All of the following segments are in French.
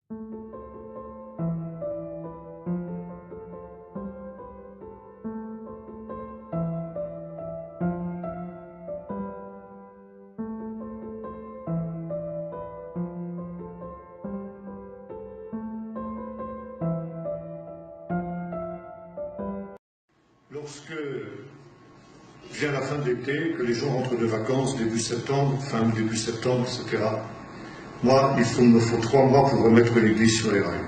Lorsque vient la fin de l'été, que les gens rentrent de vacances, début septembre, fin début septembre, etc., moi, il me faut 3 mois pour remettre l'Église sur les rails.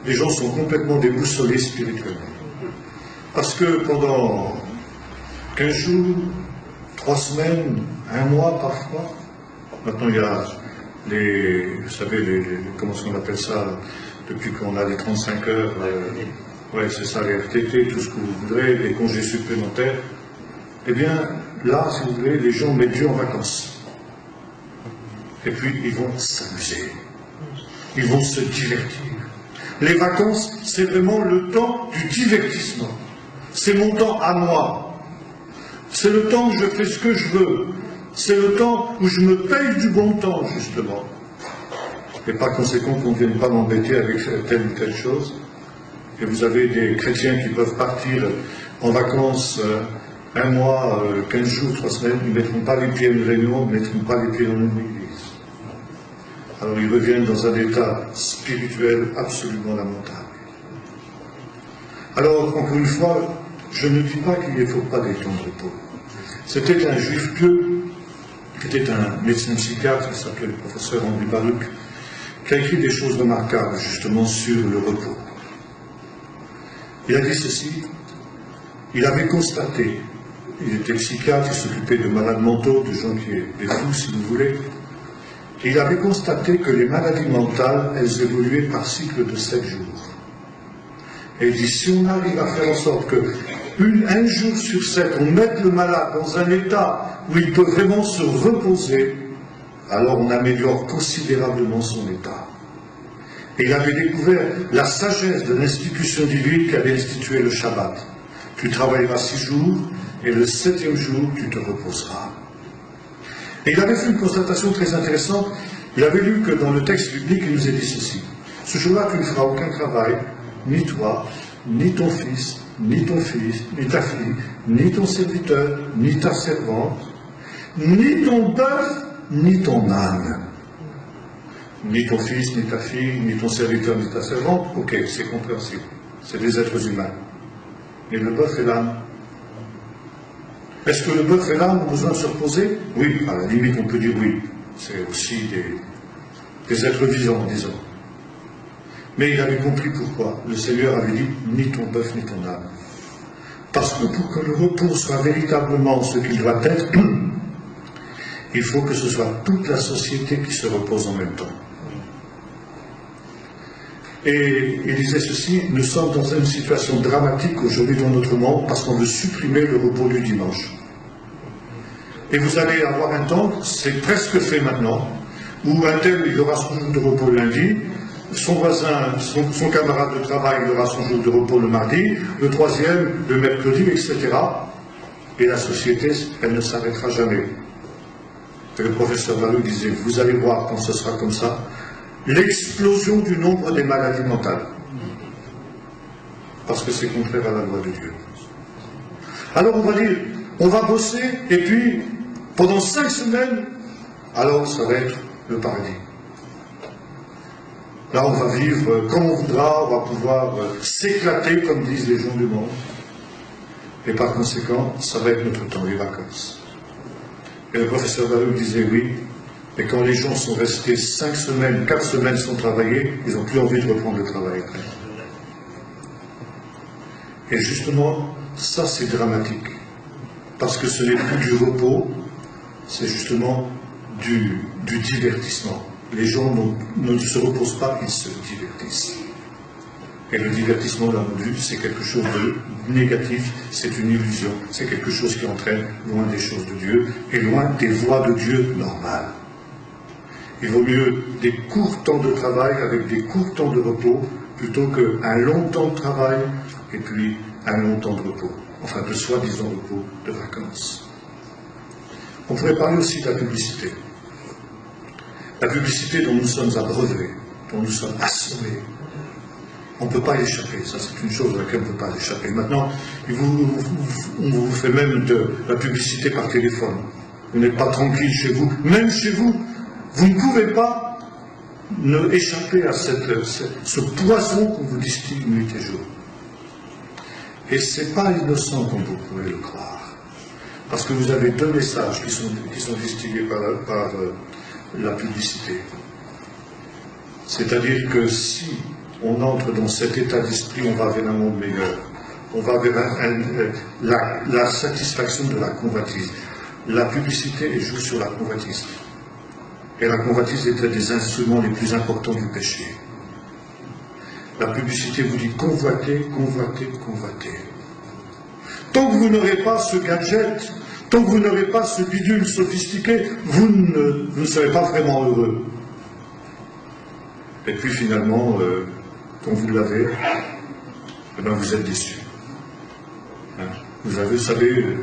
Les gens sont complètement déboussolés spirituellement. Parce que pendant 15 jours, 3 semaines, 1 mois parfois, maintenant il y a vous savez, comment est-ce qu'on appelle ça, depuis qu'on a les 35 heures, ouais, c'est ça, les RTT, tout ce que vous voudrez, les congés supplémentaires. Eh bien, là, si vous voulez, les gens mettent Dieu en vacances. Et puis, ils vont s'amuser. Ils vont se divertir. Les vacances, c'est vraiment le temps du divertissement. C'est mon temps à moi. C'est le temps où je fais ce que je veux. C'est le temps où je me paye du bon temps, justement. Et par conséquent qu'on ne vienne pas m'embêter avec telle ou telle chose. Et vous avez des chrétiens qui peuvent partir en vacances 1 mois, 15 jours, 3 semaines, ils ne mettront pas les pieds à une réunion, ils ne mettront pas les pieds dans une église. Alors ils reviennent dans un état spirituel absolument lamentable. Alors, encore une fois, je ne dis pas qu'il ne faut pas des temps de repos. C'était un juif pieux, qui était un médecin psychiatre, il s'appelait le professeur Henri Baruch, qui a écrit des choses remarquables justement sur le repos. Il a dit ceci, il avait constaté, il était psychiatre, il s'occupait de malades mentaux, de gens qui étaient des fous si vous voulez, et il avait constaté que les maladies mentales, elles évoluaient par cycle de 7 jours. Et il dit, si on arrive à faire en sorte que un jour sur 7, on mette le malade dans un état où il peut vraiment se reposer, alors on améliore considérablement son état. Et il avait découvert la sagesse de l'institution divine qui avait institué le Shabbat. Tu travailleras 6 jours, et le 7e jour, tu te reposeras. Et il avait fait une constatation très intéressante. Il avait lu que dans le texte biblique, il nous a dit ceci. Ce jour-là, tu ne feras aucun travail, ni toi, ni ton fils, ni ton fils, ni ta fille, ni ton serviteur, ni ta servante, ni ton bœuf, ni ton âne. Ni ton fils, ni ta fille, ni ton serviteur, ni ta servante, ok, c'est compréhensible. C'est des êtres humains. Mais le bœuf et l'âne. Est-ce que le bœuf et l'âne ont besoin de se reposer? Oui, à la limite, on peut dire oui. C'est aussi des êtres vivants, disons. Mais il avait compris pourquoi. Le Seigneur avait dit, ni ton bœuf, ni ton âne. Parce que pour que le repos soit véritablement ce qu'il doit être, il faut que ce soit toute la société qui se repose en même temps. Et il disait ceci, nous sommes dans une situation dramatique aujourd'hui dans notre monde parce qu'on veut supprimer le repos du dimanche. Et vous allez avoir un temps, c'est presque fait maintenant, où un tel, il aura son jour de repos le lundi, son voisin, son camarade de travail, il aura son jour de repos le mardi, le troisième, le mercredi, etc. Et la société, elle ne s'arrêtera jamais. Et le professeur Baruch disait, vous allez voir quand ce sera comme ça, l'explosion du nombre des maladies mentales. Parce que c'est contraire à la loi de Dieu. Alors on va dire, on va bosser, et puis, pendant 5 semaines, alors ça va être le paradis. Là on va vivre comme on voudra, on va pouvoir s'éclater, comme disent les gens du monde. Et par conséquent, ça va être notre temps, les vacances. Et le professeur Baruch disait oui, mais quand les gens sont restés 5 semaines, 4 semaines sans travailler, ils n'ont plus envie de reprendre le travail après. Et justement, ça c'est dramatique. Parce que ce n'est plus du repos, c'est justement du divertissement. Les gens ne se reposent pas, ils se divertissent. Et le divertissement, on l'a vu, c'est quelque chose de négatif, c'est une illusion, c'est quelque chose qui entraîne loin des choses de Dieu et loin des voies de Dieu normales. Il vaut mieux des courts temps de travail avec des courts temps de repos plutôt qu'un long temps de travail et puis un long temps de repos, enfin de soi-disant repos, de vacances. On pourrait parler aussi de la publicité. La publicité dont nous sommes abreuvés, dont nous sommes assommés. On ne peut pas y échapper, ça c'est une chose à laquelle on ne peut pas échapper. Maintenant, on vous fait même de la publicité par téléphone. Vous n'êtes pas tranquille chez vous, même chez vous, vous ne pouvez pas échapper à ce poison qu'on vous distille nuit et jour. Et ce n'est pas innocent comme vous pouvez le croire. Parce que vous avez deux messages qui sont distillés par la publicité. C'est-à-dire que si on entre dans cet état d'esprit, on va vers un monde meilleur. On va vers la satisfaction de la convoitise. La publicité joue sur la convoitise. Et la convoitise est un des instruments les plus importants du péché. La publicité vous dit convoitez, convoitez, convoitez. Tant que vous n'aurez pas ce gadget, tant que vous n'aurez pas ce bidule sophistiqué, vous ne serez pas vraiment heureux. Et puis finalement, quand vous l'avez, eh bien vous êtes déçu. Hein? Vous savez,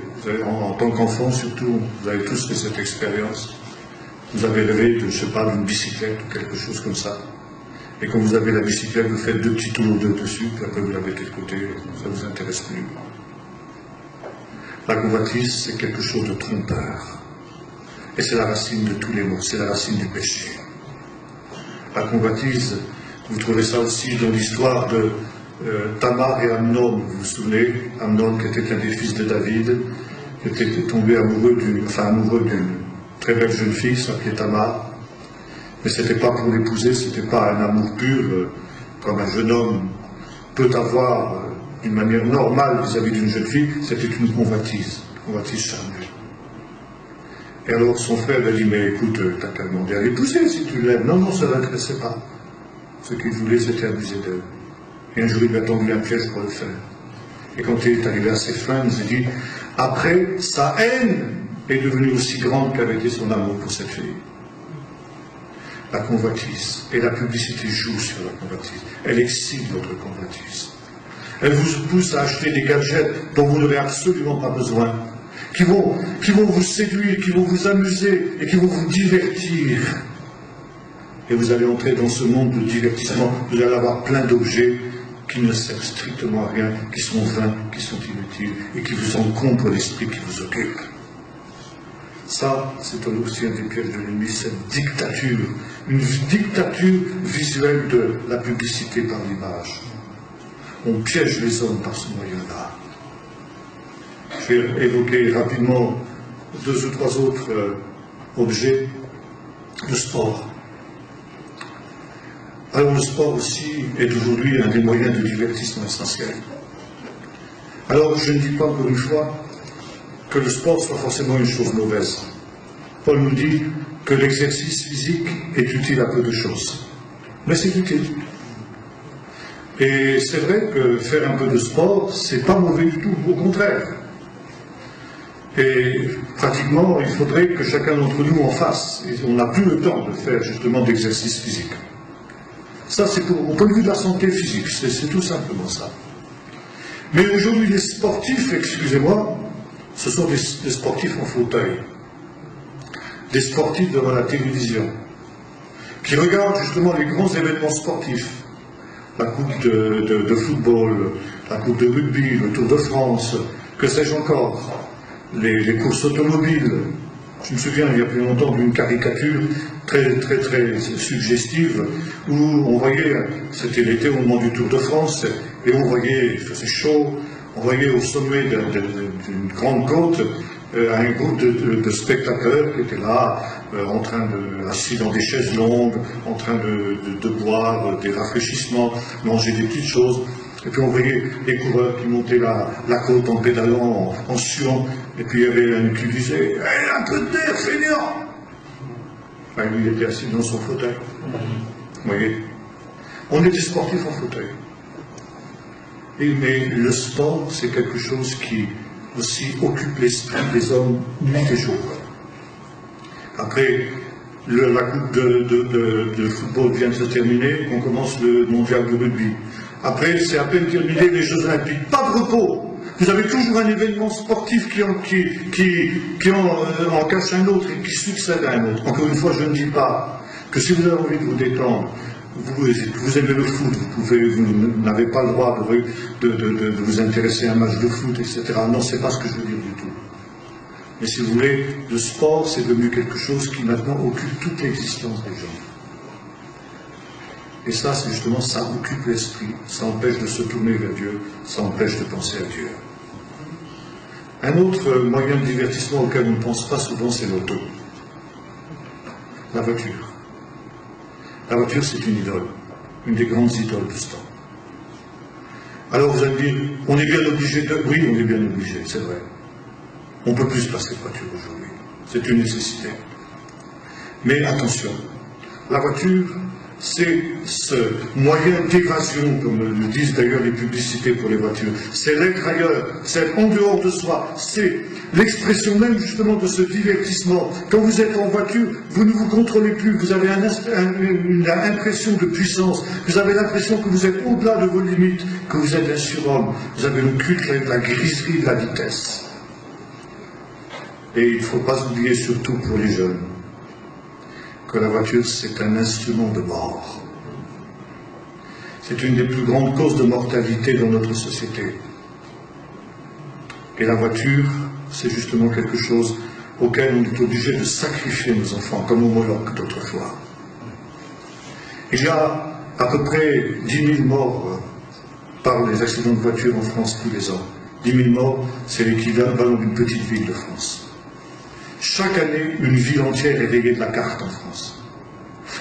en tant qu'enfant surtout, vous avez tous fait cette expérience. Vous avez rêvé de, je ne sais pas, d'une bicyclette ou quelque chose comme ça. Et quand vous avez la bicyclette, vous faites 2 petits tours dessus, puis après vous la mettez de côté, ça ne vous intéresse plus. La convoitise, c'est quelque chose de trompeur. Et c'est la racine de tous les maux, c'est la racine du péché. La convoitise, vous trouvez ça aussi dans l'histoire de Tamar et Amnon, vous vous souvenez, Amnon qui était un des fils de David, qui était tombé amoureux d'une très belle jeune fille, s'appelait Tamar, mais ce n'était pas pour l'épouser, ce n'était pas un amour pur, comme un jeune homme peut avoir d'une manière normale vis-à-vis d'une jeune fille, c'était une convoitise charnelle. Et alors son frère a dit, mais écoute, t'as qu'à demander à l'épouser si tu l'aimes. Non, non, ça ne l'intéressait pas. Ce qu'il voulait, c'était abuser d'elle. Et un jour, il lui a tendu un piège pour le faire. Et quand il est arrivé à ses fins, il s'est dit, après, sa haine est devenue aussi grande qu'avait été son amour pour cette fille. La convoitise. Et la publicité joue sur la convoitise. Elle excite votre convoitise. Elle vous pousse à acheter des gadgets dont vous n'aurez absolument pas besoin, qui vont vous séduire, qui vont vous amuser et qui vont vous divertir. Et vous allez entrer dans ce monde de divertissement, vous allez avoir plein d'objets qui ne servent strictement à rien, qui sont vains, qui sont inutiles et qui vous encombrent l'esprit qui vous occupe. Ça, c'est aussi un des pièges de l'ennemi, cette dictature, une dictature visuelle de la publicité par l'image. On piège les hommes par ce moyen-là. Je vais évoquer rapidement 2 ou 3 autres objets. Le sport. Alors le sport aussi est aujourd'hui un des moyens de divertissement essentiel. Alors je ne dis pas pour une fois que le sport soit forcément une chose mauvaise. Paul nous dit que l'exercice physique est utile à peu de choses. Mais c'est utile. Et c'est vrai que faire un peu de sport, c'est pas mauvais du tout, au contraire. Et pratiquement, il faudrait que chacun d'entre nous en fasse. Et on n'a plus le temps de faire justement d'exercice physique. Ça, c'est au point de vue de la santé physique, c'est tout simplement ça. Mais aujourd'hui, les sportifs, excusez-moi, ce sont des sportifs en fauteuil. Des sportifs devant la télévision, qui regardent justement les grands événements sportifs. La coupe de football, la coupe de rugby, le Tour de France, que sais-je encore, les courses automobiles. Je me souviens, il y a plus longtemps, d'une caricature très, très, très suggestive, où on voyait, c'était l'été au moment du Tour de France, et on voyait, il faisait chaud, on voyait au sommet d'une grande côte, un groupe de spectateurs qui étaient là, assis dans des chaises longues, en train de boire des rafraîchissements, manger des petites choses. Et puis on voyait les coureurs qui montaient la côte en pédalant, en suant. Et puis il y avait un qui disait « un peu d'air, feignant !» Enfin, lui, il était assis dans son fauteuil. Vous voyez, on est des sportifs en fauteuil. Mais le sport, c'est quelque chose qui aussi occupe l'esprit des hommes nuit et jour. Après, la coupe de football vient de se terminer, on commence le mondial de rugby. Après, c'est à peine terminé les Jeux Olympiques. Pas de repos. Vous avez toujours un événement sportif qui en cache un autre et qui succède à un autre. Encore une fois, je ne dis pas que si vous avez envie de vous détendre, vous aimez le foot, vous n'avez pas le droit de vous intéresser à un match de foot, etc. Non, c'est pas ce que je veux dire du tout. Mais si vous voulez, le sport, c'est devenu quelque chose qui maintenant occupe toute l'existence des gens. Et ça, c'est justement, ça occupe l'esprit, ça empêche de se tourner vers Dieu, ça empêche de penser à Dieu. Un autre moyen de divertissement auquel on ne pense pas souvent, c'est l'auto. La voiture. La voiture, c'est une idole, une des grandes idoles de ce temps. Alors vous allez me dire, on est bien obligé de... Oui, on est bien obligé, c'est vrai. On ne peut plus se passer de voiture aujourd'hui. C'est une nécessité. Mais attention, la voiture, c'est ce moyen d'évasion, comme le disent d'ailleurs les publicités pour les voitures. C'est l'être ailleurs, c'est être en dehors de soi, c'est l'expression même justement de ce divertissement. Quand vous êtes en voiture, vous ne vous contrôlez plus, vous avez une impression de puissance, vous avez l'impression que vous êtes au-delà de vos limites, que vous êtes un surhomme, vous avez le culte de la griserie de la vitesse. Et il ne faut pas oublier, surtout pour les jeunes, que la voiture, c'est un instrument de mort. C'est une des plus grandes causes de mortalité dans notre société. Et la voiture, c'est justement quelque chose auquel on est obligé de sacrifier nos enfants, comme au Moloch d'autrefois. Il y a à peu près 10 000 morts par les accidents de voiture en France tous les ans. 10 000 morts, c'est l'équivalent d'une petite ville de France. Chaque année, une ville entière est rayée de la carte en France.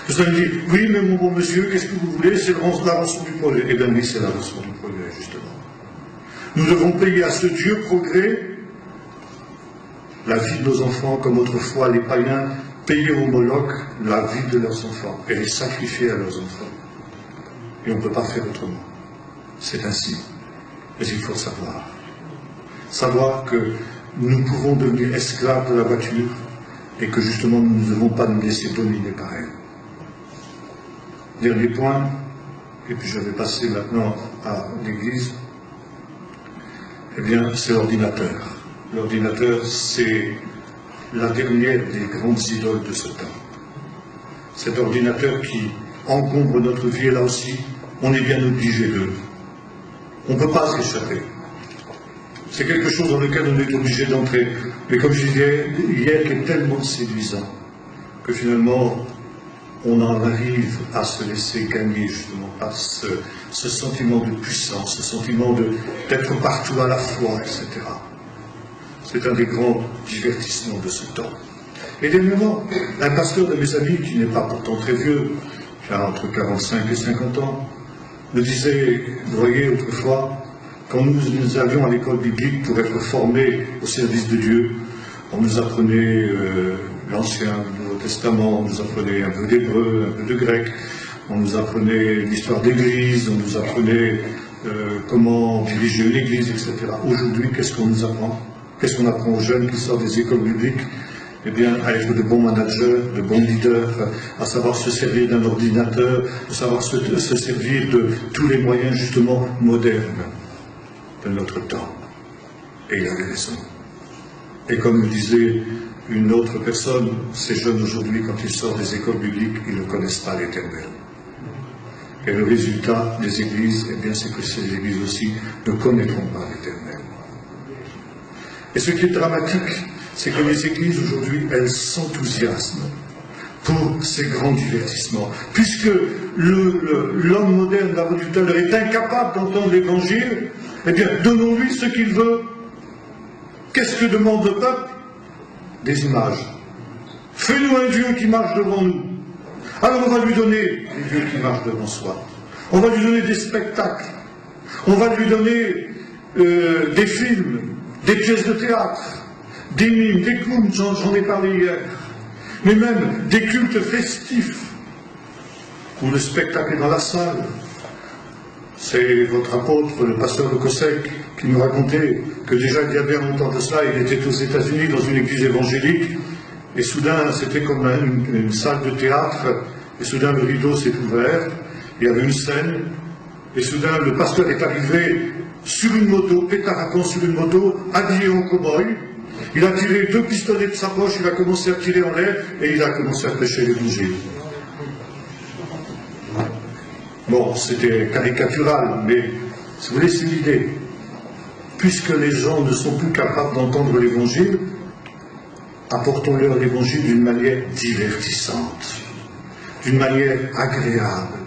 Vous allez me dire, oui, mais mon bon monsieur, qu'est-ce que vous voulez? C'est la rançon du progrès. Eh bien oui, c'est la rançon du progrès, justement. Nous devons payer à ce Dieu progrès la vie de nos enfants, comme autrefois les païens payaient au Moloch la vie de leurs enfants et les sacrifier à leurs enfants. Et on ne peut pas faire autrement. C'est ainsi. Mais il faut savoir que nous pouvons devenir esclaves de la voiture et que justement nous ne devons pas nous laisser dominer par elle. Dernier point, et puis je vais passer maintenant à l'Église, eh bien c'est l'ordinateur. L'ordinateur, c'est la dernière des grandes idoles de ce temps. Cet ordinateur qui encombre notre vie, et là aussi, on est bien obligé d'eux. On ne peut pas s'échapper. C'est quelque chose dans lequel on est obligé d'entrer. Mais comme je disais hier, qui est tellement séduisant, que finalement, on en arrive à se laisser gagner justement par ce sentiment de puissance, ce sentiment d'être partout à la fois, etc. C'est un des grands divertissements de ce temps. Et dernièrement, un pasteur de mes amis, qui n'est pas pourtant très vieux, qui a entre 45 et 50 ans, me disait, vous voyez, autrefois, quand nous allions à l'école biblique pour être formés au service de Dieu, on nous apprenait l'Ancien, le Nouveau Testament, on nous apprenait un peu d'hébreu, un peu de grec, on nous apprenait l'histoire d'Église, on nous apprenait comment diriger une Église, etc. Aujourd'hui, qu'est-ce qu'on nous apprend? Qu'est-ce qu'on apprend aux jeunes qui sortent des écoles bibliques? Eh bien, à être de bons managers, de bons leaders, à savoir se servir d'un ordinateur, à savoir se servir de tous les moyens justement modernes de notre temps. Et il avait raison. Et comme le disait une autre personne, ces jeunes aujourd'hui, quand ils sortent des écoles bibliques, ils ne connaissent pas l'Éternel. Et le résultat des églises, eh bien, c'est que ces églises aussi ne connaîtront pas l'Éternel. Et ce qui est dramatique, c'est que les églises aujourd'hui, elles s'enthousiasment pour ces grands divertissements. Puisque l'homme moderne, l'avons dit tout à l'heure, est incapable d'entendre l'évangile, eh bien, donnons-lui ce qu'il veut. Qu'est-ce que demande le peuple? Des images. Fais-nous un Dieu qui marche devant nous. Alors on va lui donner des dieux qui marchent devant soi. On va lui donner des spectacles. On va lui donner des films, des pièces de théâtre, des mimes, des clowns, j'en ai parlé hier. Mais même des cultes festifs, où le spectacle est dans la salle. C'est votre apôtre, le pasteur de Cossec, qui nous racontait que déjà il y a bien longtemps de cela, il était aux États-Unis dans une église évangélique, et soudain c'était comme une salle de théâtre, et soudain le rideau s'est ouvert, il y avait une scène, et soudain le pasteur est arrivé sur une moto, pétardant sur une moto, habillé en cow-boy. Il a tiré 2 pistolets de sa poche, il a commencé à tirer en l'air, et il a commencé à prêcher l'évangile. Bon, c'était caricatural, mais si vous voulez, c'est l'idée. Puisque les gens ne sont plus capables d'entendre l'Évangile, apportons-leur l'Évangile d'une manière divertissante, d'une manière agréable,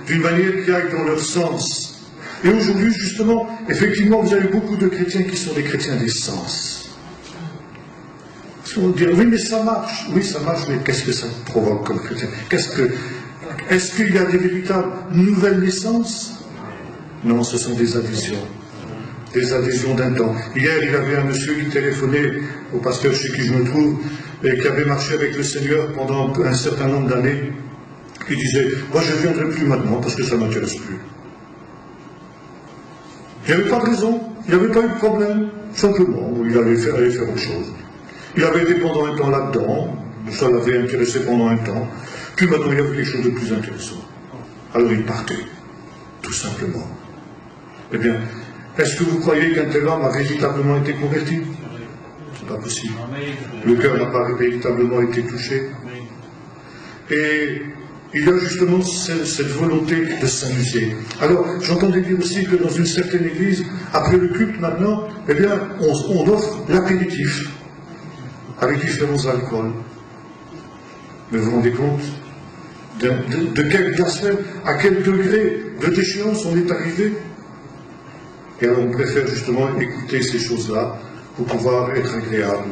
d'une manière qui aille dans leur sens. Et aujourd'hui, justement, effectivement, vous avez beaucoup de chrétiens qui sont des chrétiens d'essence. On va dire, oui, mais ça marche, mais qu'est-ce que ça provoque comme chrétien? Est-ce qu'il y a des véritables nouvelles naissances? Non, ce sont des adhésions d'un temps. Hier, il y avait un monsieur qui téléphonait au pasteur chez qui je me trouve, et qui avait marché avec le Seigneur pendant un certain nombre d'années, qui disait, moi je ne viendrai plus maintenant parce que ça ne m'intéresse plus. Il n'y avait pas de raison, il n'y avait pas eu de problème, simplement, il allait faire autre chose. Il avait été pendant un temps là-dedans, ça l'avait intéressé pendant un temps, puis maintenant il y avait quelque chose de plus intéressant. Alors il partait, tout simplement. Eh bien, est-ce que vous croyez qu'un tel homme a véritablement été converti? C'est pas possible. Le cœur n'a pas véritablement été touché. Et il y a justement cette volonté de s'amuser. Alors, j'entendais dire aussi que dans une certaine église, après le culte maintenant, eh bien, on offre l'apéritif avec différents alcools. Mais vous vous rendez compte de quel blasphème, à quel degré de déchéance on est arrivé? Et alors on préfère justement écouter ces choses-là pour pouvoir être agréable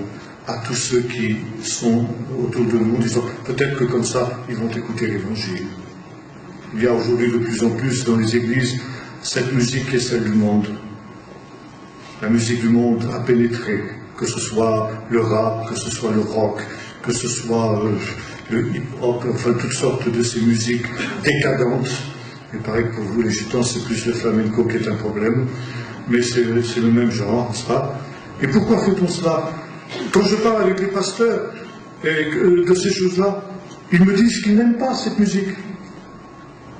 à tous ceux qui sont autour de nous, en disant peut-être que comme ça, ils vont écouter l'Évangile. Il y a aujourd'hui de plus en plus dans les églises cette musique qui est celle du monde. La musique du monde a pénétré, que ce soit le rap, que ce soit le rock, que ce soit le hip-hop, enfin toutes sortes de ces musiques décadentes. Il paraît que pour vous, les gitans, c'est plus le flamenco qui est un problème, mais c'est le même genre, n'est-ce pas? Et pourquoi fait-on cela? Quand je parle avec les pasteurs de ces choses-là, ils me disent qu'ils n'aiment pas cette musique.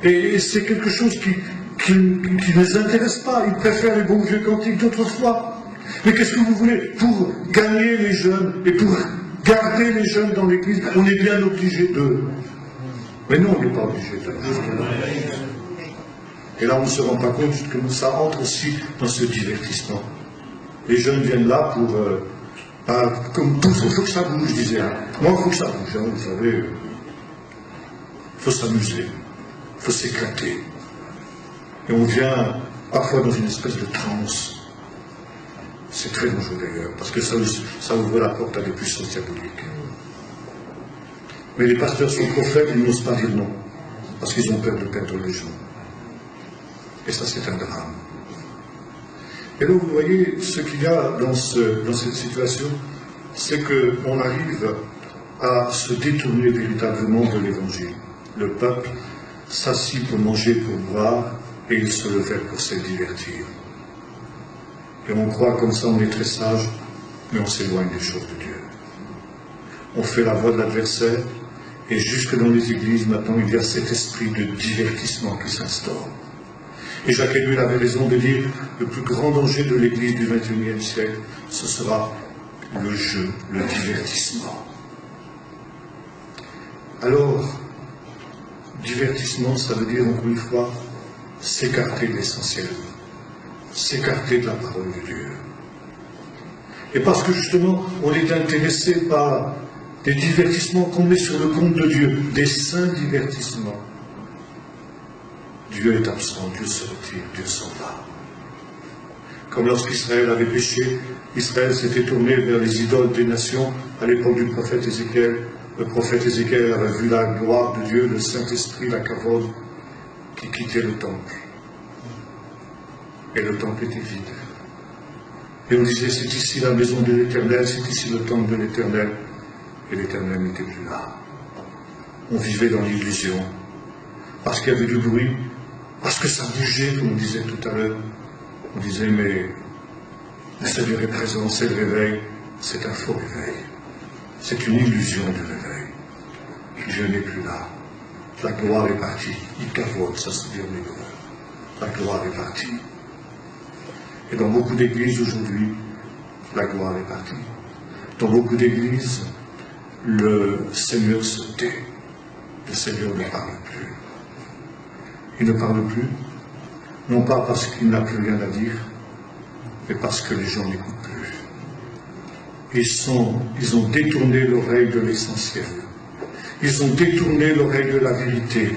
Et c'est quelque chose qui ne les intéresse pas. Ils préfèrent les bons vieux cantiques d'autrefois. Mais qu'est-ce que vous voulez? Pour gagner les jeunes et pour garder les jeunes dans l'église, on est bien obligé d'eux. Mais non, on n'est pas obligé d'eux. Et là, on ne se rend pas compte que ça entre aussi dans ce divertissement. Les jeunes viennent là pour... comme tout, il faut que ça bouge, je disais. Moi, il faut que ça bouge, hein, vous savez. Il faut s'amuser, il faut s'éclater. Et on vient parfois dans une espèce de transe. C'est très dangereux d'ailleurs, parce que ça ouvre la porte à des puissances diaboliques. Mais les pasteurs sont trop faibles, ils n'osent pas dire non, parce qu'ils ont peur de perdre les gens. Et ça, c'est un drame. Et donc, vous voyez, ce qu'il y a dans cette situation, c'est qu'on arrive à se détourner véritablement de l'Évangile. Le peuple s'assit pour manger, pour boire, et il se levait pour se divertir. Et on croit comme ça, on est très sage, mais on s'éloigne des choses de Dieu. On fait la voie de l'adversaire, et jusque dans les églises, maintenant, il y a cet esprit de divertissement qui s'instaure. Et Jacques Ellul avait raison de dire le plus grand danger de l'Église du XXIe siècle, ce sera le jeu, le divertissement. Alors, divertissement, ça veut dire, encore une fois, s'écarter de l'essentiel, s'écarter de la parole de Dieu. Et parce que justement, on est intéressé par des divertissements qu'on met sur le compte de Dieu, des saints divertissements. Dieu est absent, Dieu se retire, Dieu s'en va. Comme lorsqu'Israël avait péché, Israël s'était tourné vers les idoles des nations à l'époque du prophète Ézéchiel. Le prophète Ézéchiel avait vu la gloire de Dieu, le Saint-Esprit, la kavod, qui quittait le temple. Et le temple était vide. Et on disait, c'est ici la maison de l'Éternel, c'est ici le temple de l'Éternel. Et l'Éternel n'était plus là. On vivait dans l'illusion. Parce qu'il y avait du bruit, parce que ça bougeait, comme on disait tout à l'heure. On disait, mais le Seigneur est présent, c'est le réveil. C'est un faux réveil. C'est une illusion de réveil. Dieu n'est plus là. La gloire est partie. Il cavote, ça se dit en hébreu. La gloire est partie. Et dans beaucoup d'églises aujourd'hui, la gloire est partie. Dans beaucoup d'églises, le Seigneur se tait. Le Seigneur ne parle plus. Il ne parle plus, non pas parce qu'il n'a plus rien à dire, mais parce que les gens n'écoutent plus. Ils ont détourné l'oreille de l'essentiel. Ils ont détourné l'oreille de la vérité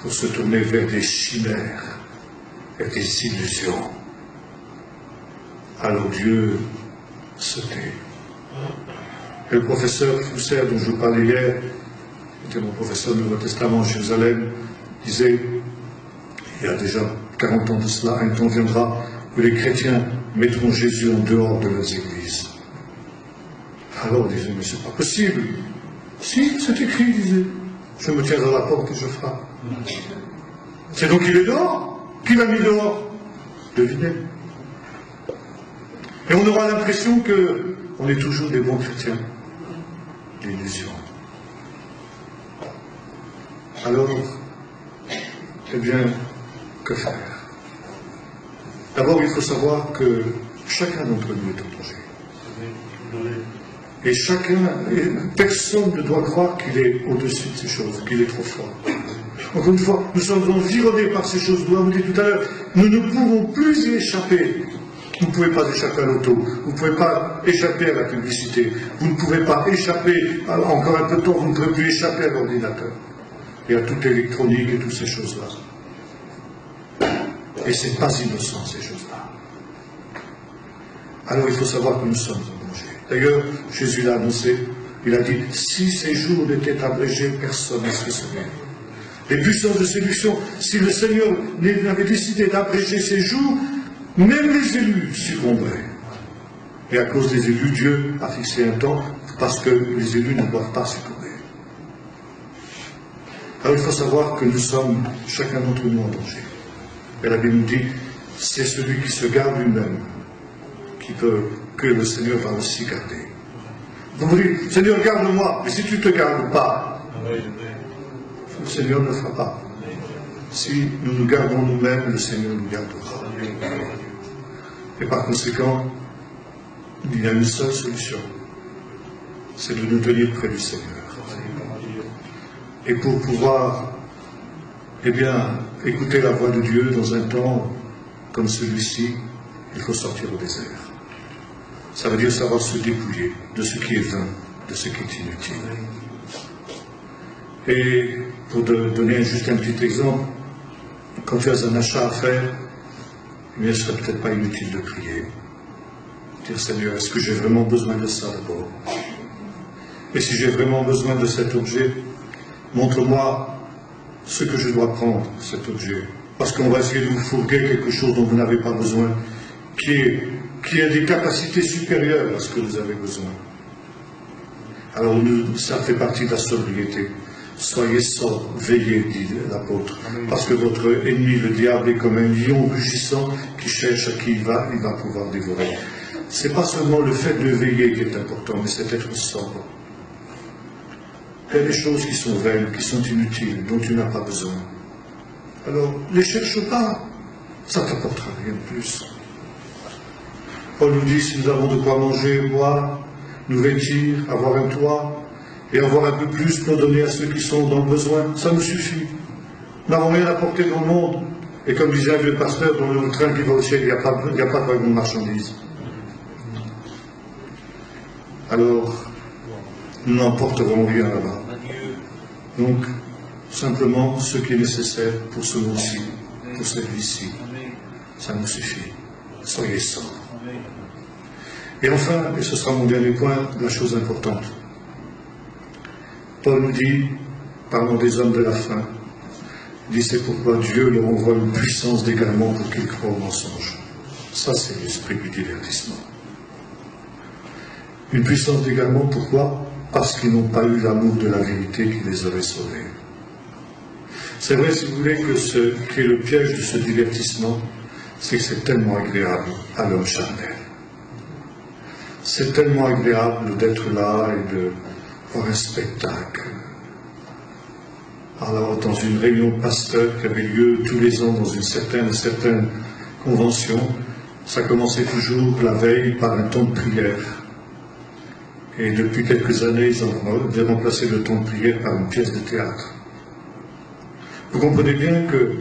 pour se tourner vers des chimères, vers des illusions. Alors Dieu se tait. Et le professeur Fousser, dont je vous parlais hier, qui était mon professeur du Nouveau Testament à Jérusalem, disait, il y a déjà 40 ans de cela, un temps viendra où les chrétiens mettront Jésus en dehors de leurs églises. Alors on disait, mais c'est pas possible. Si, c'est écrit, il disait, je me tiens à la porte et je frappe. C'est donc qu'il est dehors. Qui l'a mis dehors? Devinez. Et on aura l'impression qu'on est toujours des bons chrétiens. L'illusion. Alors, eh bien, que faire? D'abord, il faut savoir que chacun d'entre nous est en danger. Et personne ne doit croire qu'il est au-dessus de ces choses, qu'il est trop fort. Encore une fois, nous sommes environnés par ces choses. Nous l'avons dit tout à l'heure, nous ne pouvons plus y échapper. Vous ne pouvez pas échapper à l'auto, vous ne pouvez pas échapper à la publicité, vous ne pouvez pas échapper, encore un peu de temps, vous ne pouvez plus échapper à l'ordinateur et à toute l'électronique et toutes ces choses-là. Et ce n'est pas innocent, ces choses-là. Alors il faut savoir que nous sommes en danger. D'ailleurs, Jésus l'a annoncé, il a dit, si ces jours n'étaient abrégés, personne ne se souvient. Les puissances de séduction, si le Seigneur n'avait décidé d'abréger ces jours, même les élus succomberaient. Et à cause des élus, Dieu a fixé un temps parce que les élus ne doivent pas succomber. Alors il faut savoir que nous sommes, chacun d'entre nous, en danger. Et la Bible nous dit, c'est celui qui se garde lui-même que le Seigneur va aussi garder. Vous vous dites, Seigneur, garde-moi, mais si tu ne te gardes pas, le Seigneur ne le fera pas. Si nous nous gardons nous-mêmes, le Seigneur nous gardera. Et par conséquent, il y a une seule solution, c'est de nous tenir près du Seigneur. Et pour pouvoir, écouter la voix de Dieu dans un temps comme celui-ci, il faut sortir au désert. Ça veut dire savoir se dépouiller de ce qui est vain, de ce qui est inutile. Et pour donner juste un petit exemple, quand tu as un achat à faire, il ne serait peut-être pas inutile de prier. Dire, Seigneur, est-ce que j'ai vraiment besoin de ça d'abord? Et si j'ai vraiment besoin de cet objet, montre-moi ce que je dois prendre, cet objet. Parce qu'on va essayer de vous fourguer quelque chose dont vous n'avez pas besoin, qui a des capacités supérieures à ce que vous avez besoin. Alors ça fait partie de la sobriété. Soyez sobres, veillez, dit l'apôtre, parce que votre ennemi, le diable, est comme un lion rugissant qui cherche à qui il va pouvoir dévorer. Ce n'est pas seulement le fait de veiller qui est important, mais c'est d'être sobre. Il y a des choses qui sont vaines, qui sont inutiles, dont tu n'as pas besoin. Alors, ne les cherche pas, ça ne t'apportera rien de plus. Paul nous dit, si nous avons de quoi manger, boire, nous vêtir, avoir un toit, et avoir un peu plus pour donner à ceux qui sont dans le besoin, ça nous suffit. Nous n'avons rien à porter dans le monde. Et comme disait un vieux pasteur, dans le train qui va au ciel, il n'y a pas de wagon de marchandises. Alors, nous n'emporterons rien là-bas. Donc, simplement ce qui est nécessaire pour ce monde-ci, pour cette vie-ci, ça nous suffit. Soyez sobres. Et enfin, et ce sera mon dernier point, la chose importante. Paul nous dit, parlant des hommes de la fin, il dit c'est pourquoi Dieu leur envoie une puissance d'égarement pour qu'ils croient au mensonge. Ça, c'est l'esprit du divertissement. Une puissance d'égarement, pourquoi? Parce qu'ils n'ont pas eu l'amour de la vérité qui les aurait sauvés. C'est vrai, si vous voulez, que ce qui est le piège de ce divertissement, c'est que c'est tellement agréable à l'homme charnel. C'est tellement agréable d'être là et de voir un spectacle. Alors, dans une réunion de pasteurs qui avait lieu tous les ans dans une certaine convention, ça commençait toujours la veille par un temps de prière. Et depuis quelques années, ils ont remplacé le temps de prière par une pièce de théâtre. Vous comprenez bien que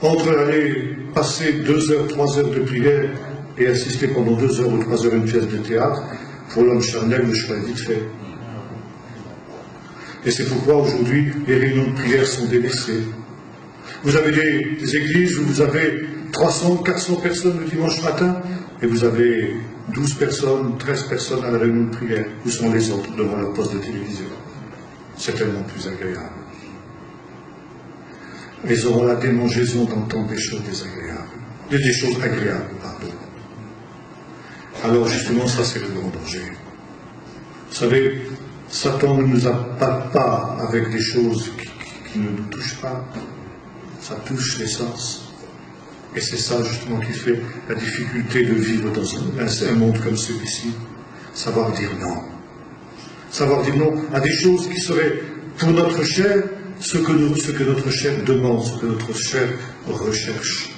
entre aller passer 2 heures, 3 heures de prière et assister pendant 2 heures ou 3 heures à une pièce de théâtre, pour l'homme charnel, le choix est vite fait. Et c'est pourquoi aujourd'hui, les réunions de prière sont délaissées. Vous avez des églises où vous avez 300, 400 personnes le dimanche matin, et vous avez 12 personnes, 13 personnes à la réunion de prière. Où sont les autres devant leur poste de télévision? C'est tellement plus agréable. Ils auront la démangeaison d'entendre des choses désagréables. Des choses agréables, pardon. Alors justement, ça c'est le grand danger. Vous savez, Satan ne nous abatte pas avec des choses qui ne nous touchent pas. Ça touche les sens. Et c'est ça justement qui fait la difficulté de vivre dans un monde comme celui-ci. Savoir dire non. Savoir dire non à des choses qui seraient pour notre chair ce que notre chair demande, ce que notre chair recherche.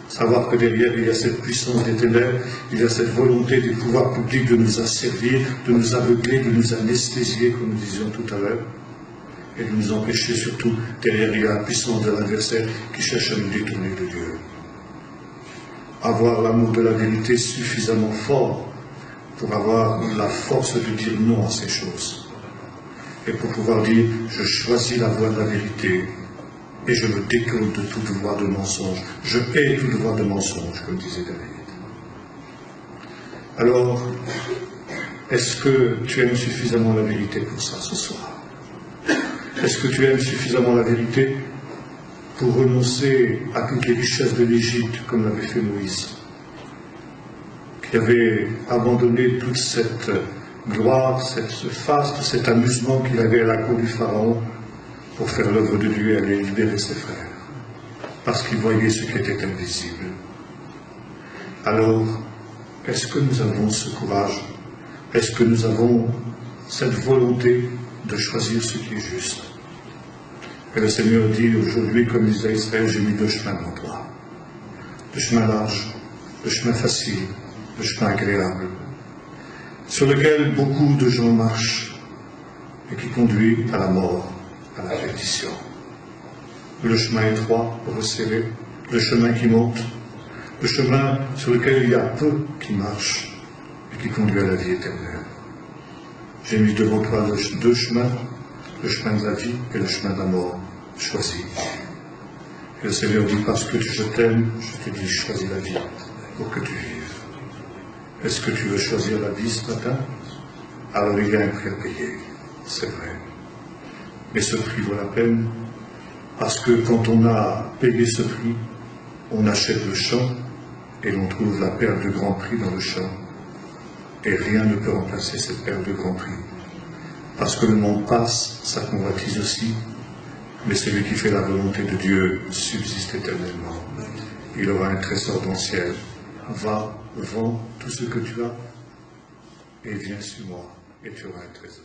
Savoir que derrière il y a cette puissance des ténèbres, il y a cette volonté des pouvoirs publics de nous asservir, de nous aveugler, de nous anesthésier, comme nous disions tout à l'heure, et de nous empêcher surtout, derrière il y a la puissance de l'adversaire qui cherche à nous détourner de Dieu. Avoir l'amour de la vérité suffisamment fort pour avoir la force de dire non à ces choses. Et pour pouvoir dire, je choisis la voie de la vérité, et je me détourne de toute voie de mensonge. Je hais toute voie de mensonge, comme disait David. Alors, est-ce que tu aimes suffisamment la vérité pour ça ce soir? Est-ce que tu aimes suffisamment la vérité pour renoncer à toutes les richesses de l'Égypte, comme l'avait fait Moïse, qui avait abandonné toute cette gloire, ce faste, cet amusement qu'il avait à la cour du Pharaon, pour faire l'œuvre de Dieu et aller libérer ses frères, parce qu'il voyait ce qui était invisible. Alors, est-ce que nous avons ce courage? Est-ce que nous avons cette volonté de choisir ce qui est juste? Et le Seigneur dit aujourd'hui, comme il disait à Israël, j'ai mis 2 chemins devant toi. 2 chemins larges, 2 chemins faciles, 2 chemins agréables, sur lesquels beaucoup de gens marchent et qui conduisent à la mort, à la perdition. Le chemin étroit, resserré, le chemin qui monte, le chemin sur lequel il y a peu qui marchent et qui conduit à la vie éternelle. J'ai mis devant toi 2 chemins, le chemin de la vie et le chemin de la mort. Choisis. Et le Seigneur dit, parce que je t'aime, je te dis, choisis la vie pour que tu vives. Est-ce que tu veux choisir la vie ce matin? Alors il y a un prix à payer, c'est vrai. Mais ce prix vaut la peine, parce que quand on a payé ce prix, on achète le champ et l'on trouve la perle de grand prix dans le champ. Et rien ne peut remplacer cette perle de grand prix. Parce que le monde passe, sa convoitise aussi, mais celui qui fait la volonté de Dieu subsiste éternellement. Il aura un trésor dans le ciel. Va, vends tout ce que tu as et viens sur moi et tu auras un trésor.